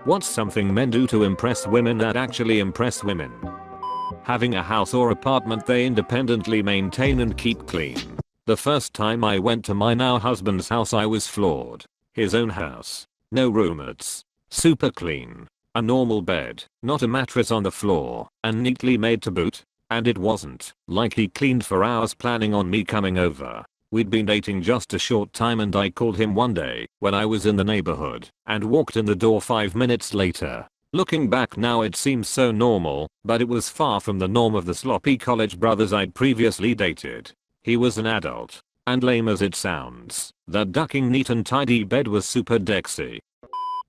What's something men do to impress women that actually impress women? Having a house or apartment they independently maintain and keep clean. The first time I went to my now husband's house I was floored. His own house. No roommates. Super clean. A normal bed, not a mattress on the floor, and neatly made to boot. And it wasn't like he cleaned for hours planning on me coming over. We'd been dating just a short time and I called him one day when I was in the neighborhood and walked in the door 5 minutes later. Looking back now it seems so normal, but it was far from the norm of the sloppy college brothers I'd previously dated. He was an adult. And lame as it sounds, that ducking neat and tidy bed was super dexy.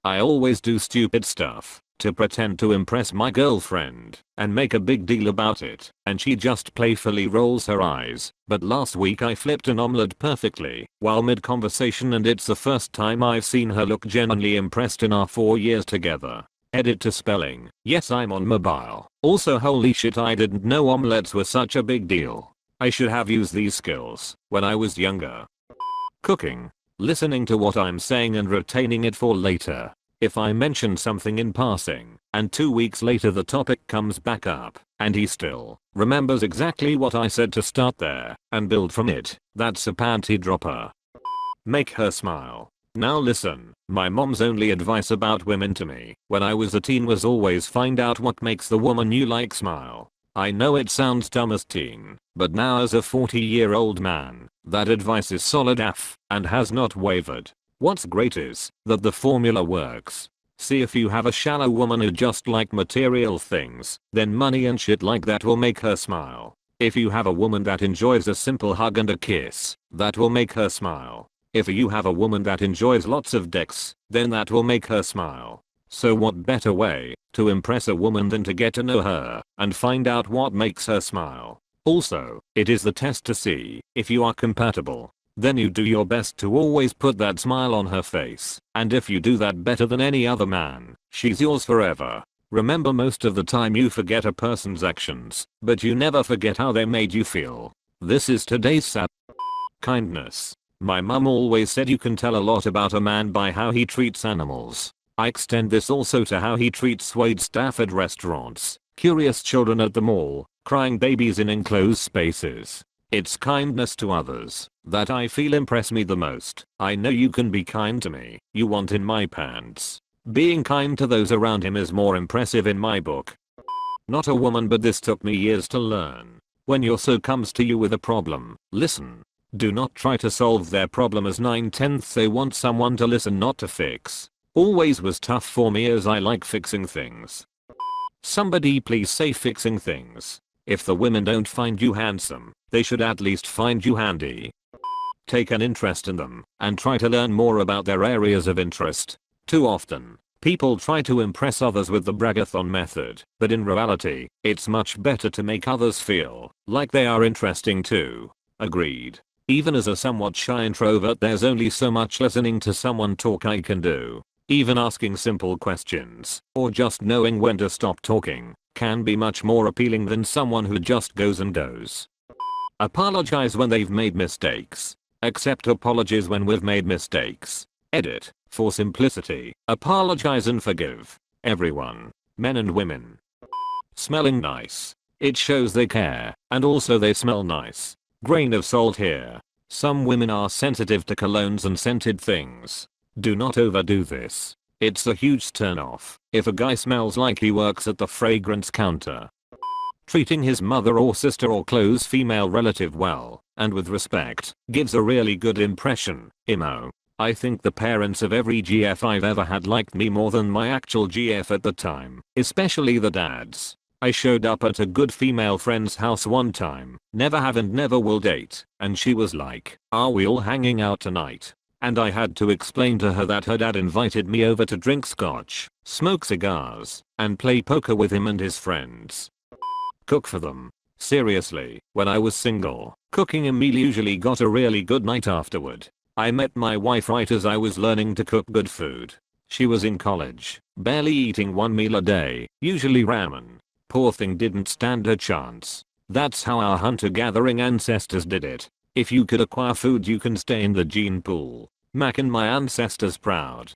I always do stupid stuff to pretend to impress my girlfriend and make a big deal about it, and she just playfully rolls her eyes. But last week I flipped an omelette perfectly while mid-conversation and it's the first time I've seen her look genuinely impressed in our 4 years together. Edit to spelling. Yes, I'm on mobile. Also, holy shit, I didn't know omelettes were such a big deal. I should have used these skills when I was younger. Cooking. Listening to what I'm saying and retaining it for later. If I mention something in passing, and 2 weeks later the topic comes back up, and he still remembers exactly what I said to start there, and build from it, that's a panty dropper. Make her smile. Now listen, my mom's only advice about women to me when I was a teen was always find out what makes the woman you like smile. I know it sounds dumb as teen, but now as a 40-year-old man, that advice is solid AF, and has not wavered. What's great is that the formula works. See, if you have a shallow woman who just like material things, then money and shit like that will make her smile. If you have a woman that enjoys a simple hug and a kiss, that will make her smile. If you have a woman that enjoys lots of dicks, then that will make her smile. So what better way to impress a woman than to get to know her and find out what makes her smile? Also, it is the test to see if you are compatible. Then you do your best to always put that smile on her face, and if you do that better than any other man, she's yours forever. Remember, most of the time you forget a person's actions, but you never forget how they made you feel. This is today's sad. Kindness. My mum always said you can tell a lot about a man by how he treats animals. I extend this also to how he treats wait staff at restaurants, curious children at the mall, crying babies in enclosed spaces. It's kindness to others that I feel impress me the most. I know you can be kind to me. You want in my pants. Being kind to those around him is more impressive in my book. Not a woman, but this took me years to learn. When your so comes to you with a problem, listen. Do not try to solve their problem, as 9/10 they want someone to listen, not to fix. Always was tough for me as I like fixing things. Somebody please say fixing things. If the women don't find you handsome, they should at least find you handy. Take an interest in them and try to learn more about their areas of interest. Too often, people try to impress others with the bragathon method, but in reality, it's much better to make others feel like they are interesting too. Agreed. Even as a somewhat shy introvert, there's only so much listening to someone talk I can do. Even asking simple questions, or just knowing when to stop talking, can be much more appealing than someone who just goes and goes. Apologize when they've made mistakes. Accept apologies when we've made mistakes. Edit. For simplicity, apologize and forgive everyone, men and women. Smelling nice. It shows they care, and also they smell nice. Grain of salt here. Some women are sensitive to colognes and scented things. Do not overdo this. It's a huge turnoff if a guy smells like he works at the fragrance counter. Treating his mother or sister or close female relative well and with respect gives a really good impression. Imo. I think the parents of every GF I've ever had liked me more than my actual GF at the time, especially the dads. I showed up at a good female friend's house one time, never have and never will date, and she was like, "Are we all hanging out tonight?" And I had to explain to her that her dad invited me over to drink scotch, smoke cigars, and play poker with him and his friends. Cook for them. Seriously, when I was single, cooking a meal usually got a really good night afterward. I met my wife right as I was learning to cook good food. She was in college, barely eating one meal a day, usually ramen. Poor thing didn't stand a chance. That's how our hunter-gathering ancestors did it. If you could acquire food, you can stay in the gene pool. Making my ancestors proud.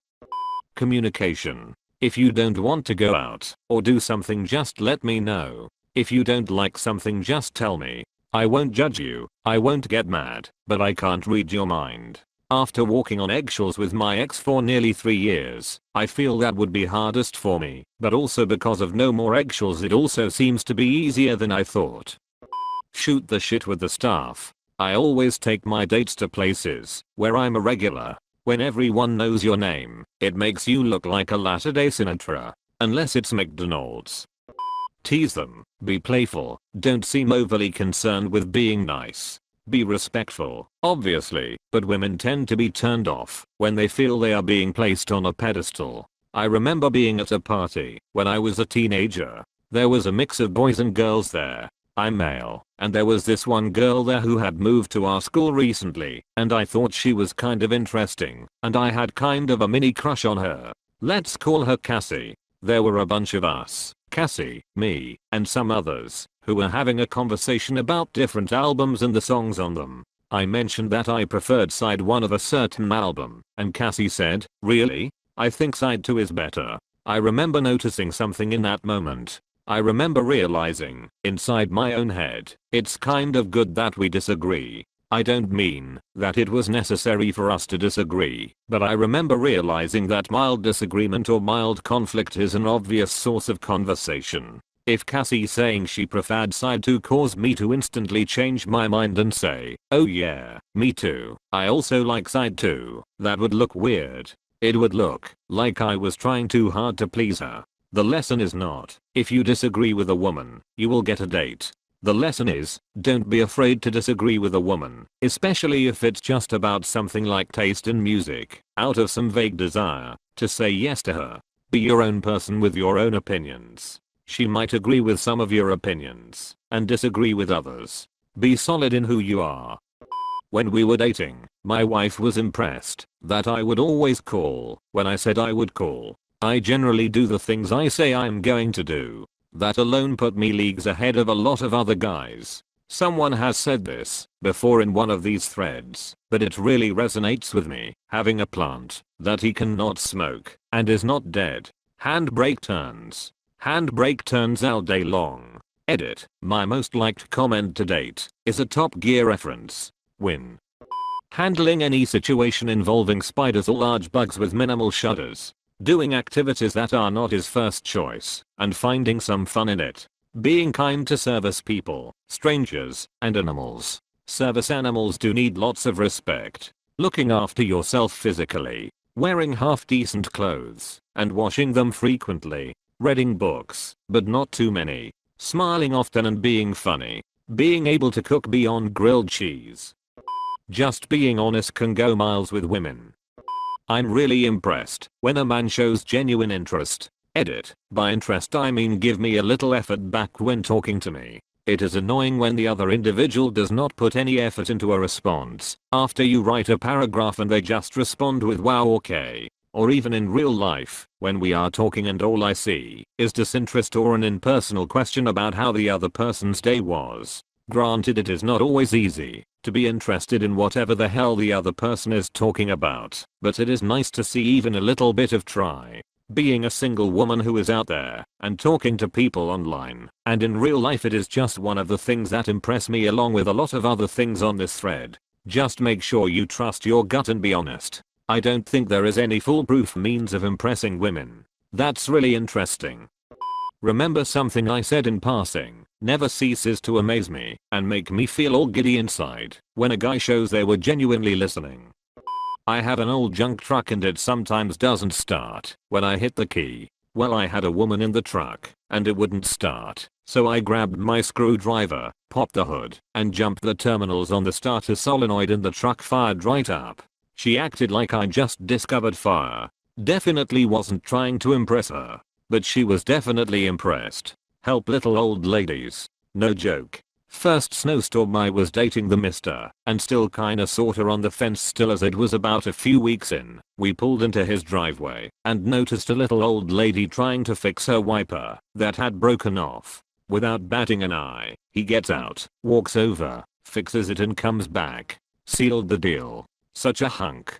Communication. If you don't want to go out or do something, just let me know. If you don't like something, just tell me. I won't judge you, I won't get mad, but I can't read your mind. After walking on eggshells with my ex for nearly 3 years, I feel that would be hardest for me, but also because of no more eggshells it also seems to be easier than I thought. Shoot the shit with the staff. I always take my dates to places where I'm a regular. When everyone knows your name, it makes you look like a latter-day Sinatra. Unless it's McDonald's. Tease them. Be playful. Don't seem overly concerned with being nice. Be respectful, obviously, but women tend to be turned off when they feel they are being placed on a pedestal. I remember being at a party when I was a teenager. There was a mix of boys and girls there. I'm male, and there was this one girl there who had moved to our school recently, and I thought she was kind of interesting, and I had kind of a mini crush on her. Let's call her Cassie. There were a bunch of us, Cassie, me, and some others, who were having a conversation about different albums and the songs on them. I mentioned that I preferred side 1 of a certain album, and Cassie said, "Really? I think side 2 is better." I remember noticing something in that moment. I remember realizing, inside my own head, it's kind of good that we disagree. I don't mean that it was necessary for us to disagree, but I remember realizing that mild disagreement or mild conflict is an obvious source of conversation. If Cassie saying she preferred side 2 caused me to instantly change my mind and say, "Oh yeah, me too, I also like side 2, that would look weird. It would look like I was trying too hard to please her. The lesson is not, if you disagree with a woman, you will get a date. The lesson is, don't be afraid to disagree with a woman, especially if it's just about something like taste in music, out of some vague desire to say yes to her. Be your own person with your own opinions. She might agree with some of your opinions and disagree with others. Be solid in who you are. When we were dating, my wife was impressed that I would always call when I said I would call. I generally do the things I say I'm going to do. That alone put me leagues ahead of a lot of other guys. Someone has said this before in one of these threads, but it really resonates with me. Having a plant that he cannot smoke and is not dead. Handbrake turns. Handbrake turns all day long. Edit. My most liked comment to date is a Top Gear reference. Win. Handling any situation involving spiders or large bugs with minimal shudders. Doing activities that are not his first choice, and finding some fun in it. Being kind to service people, strangers, and animals. Service animals do need lots of respect. Looking after yourself physically. Wearing half decent clothes, and washing them frequently. Reading books, but not too many. Smiling often and being funny. Being able to cook beyond grilled cheese. Just being honest can go miles with women. I'm really impressed when a man shows genuine interest. Edit. By interest I mean give me a little effort back when talking to me. It is annoying when the other individual does not put any effort into a response after you write a paragraph and they just respond with "wow, okay." Or even in real life, when we are talking and all I see is disinterest or an impersonal question about how the other person's day was. Granted, it is not always easy to be interested in whatever the hell the other person is talking about, but it is nice to see even a little bit of try. Being a single woman who is out there and talking to people online and in real life, it is just one of the things that impress me along with a lot of other things on this thread. Just make sure you trust your gut and be honest. I don't think there is any foolproof means of impressing women. That's really interesting. Remember something I said in passing, never ceases to amaze me and make me feel all giddy inside when a guy shows they were genuinely listening. I have an old junk truck and it sometimes doesn't start when I hit the key. Well, I had a woman in the truck and it wouldn't start, so I grabbed my screwdriver, popped the hood, and jumped the terminals on the starter solenoid and the truck fired right up. She acted like I just discovered fire. Definitely wasn't trying to impress her, but she was definitely impressed. Help little old ladies. No joke. First snowstorm I was dating the mister, and still kinda sorta on the fence still as it was about a few weeks in. We pulled into his driveway and noticed a little old lady trying to fix her wiper that had broken off. Without batting an eye, he gets out, walks over, fixes it and comes back. Sealed the deal. Such a hunk.